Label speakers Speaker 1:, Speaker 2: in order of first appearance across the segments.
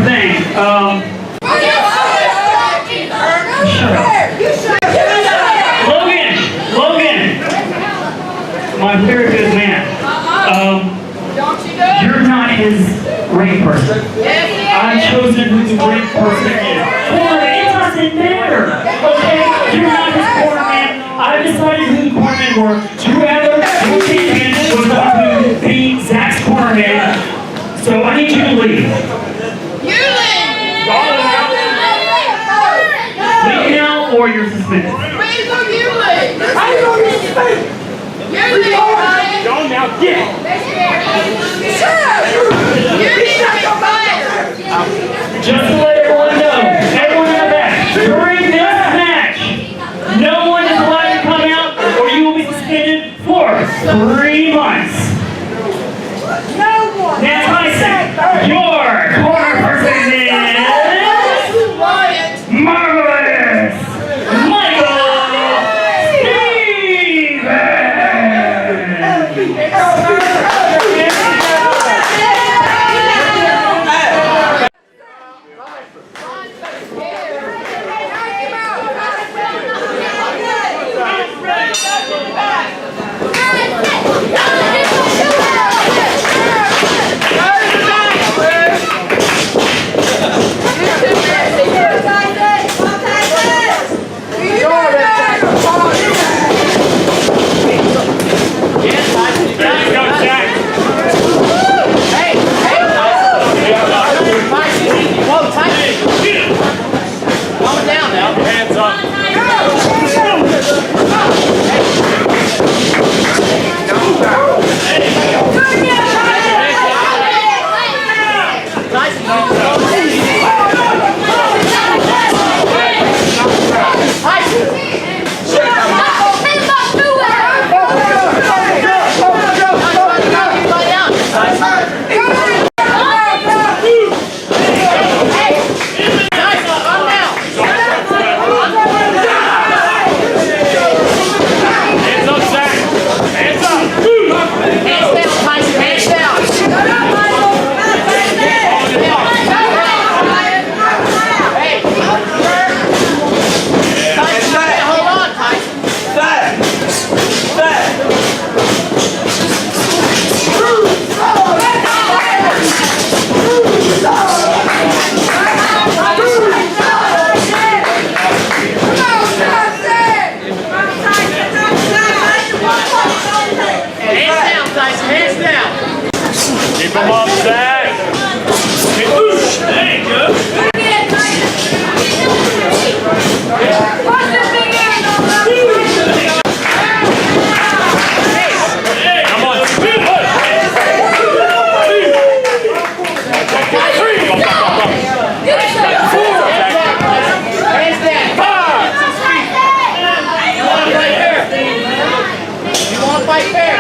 Speaker 1: thing. Shut up. Logan, my very good man. You're not his ring person. I've chosen who the ring person is. It doesn't matter. Okay, you're not his corner man. I've decided who the corner men were. Whoever who champion was going to be Zac's corner man. So I need you to leave. Leave now, or you're suspended.
Speaker 2: How you gonna get suspended?
Speaker 1: Go now, get it. Just to let everyone know, everyone in the back, during this match, no one is allowed to come out, or you will be suspended for 3 months.
Speaker 2: No one.
Speaker 1: Now, Tyson, your corner person is Marvelous Michael
Speaker 3: Come on, Zac. There you go. Come on.
Speaker 2: You want to fight fair?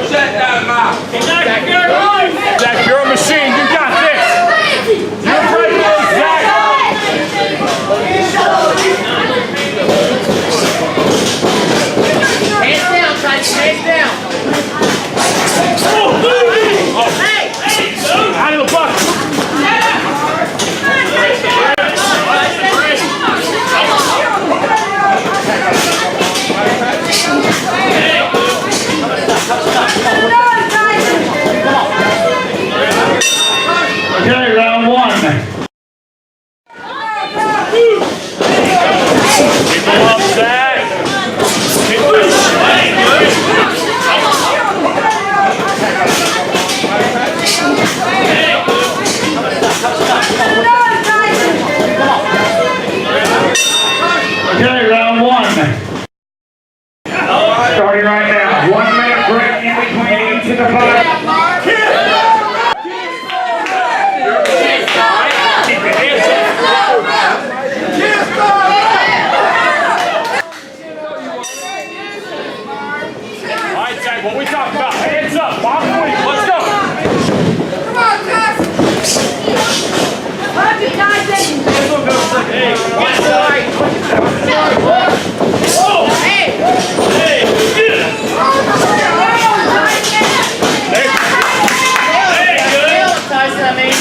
Speaker 3: Shut that mouth. Zac, you're a machine. You got this. You're ready to go, Zac.
Speaker 2: Hands down, Tyson. Hands down.
Speaker 3: Oh, hey. Out of the bucket.
Speaker 1: Okay, round 1.
Speaker 3: Keep them up, Zac. Keep them
Speaker 1: Okay, round 1. Starting right now. 1 minute break in between each of the fight.
Speaker 3: What we talking about? Hands up, Bob. Let's go.
Speaker 2: Come on, Tyson. Love you, Tyson.
Speaker 3: Hey,
Speaker 2: That's right.
Speaker 3: oh,
Speaker 2: Hey.
Speaker 3: hey, get it. Hey, good.
Speaker 2: Tyson, I mean.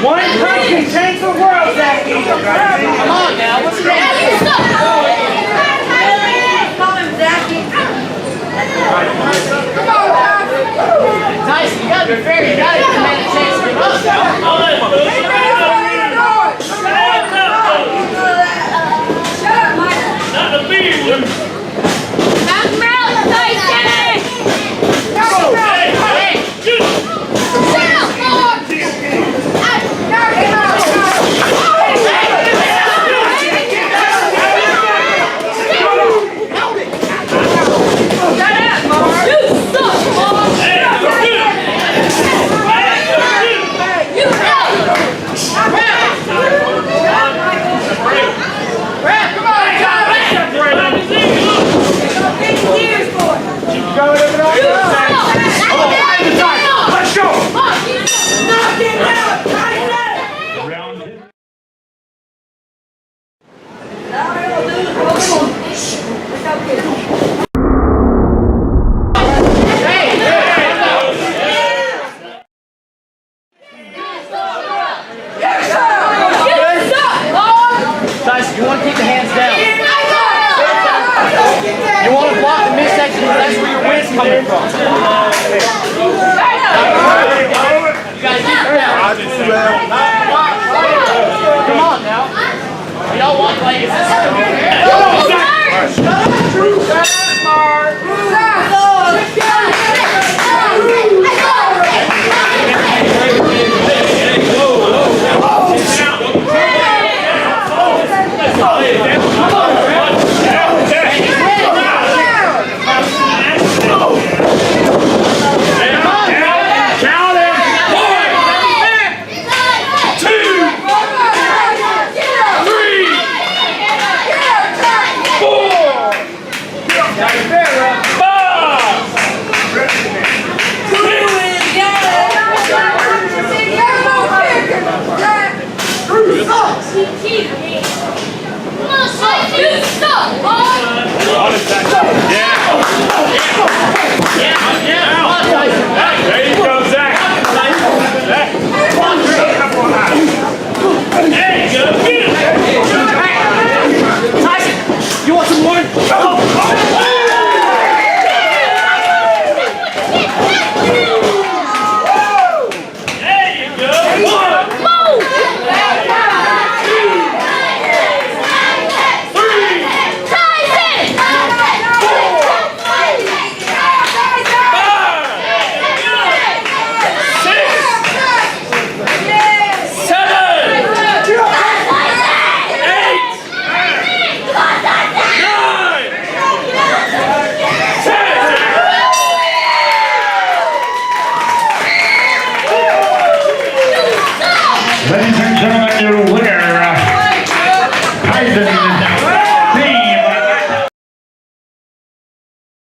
Speaker 4: One punch can change the world, Zac.
Speaker 2: Come on now, what's wrong? Call him Zachy. Come on, Tyson, you gotta be fair. You gotta give the man a chance to give up now. Shut up, Mike.
Speaker 1: Not the beat, Luke.
Speaker 2: Knock him out, Tyson. Knock him out. Hey, shoot. Tyson, you want to keep the hands down. You want to block the midsection, that's where your wind's coming from.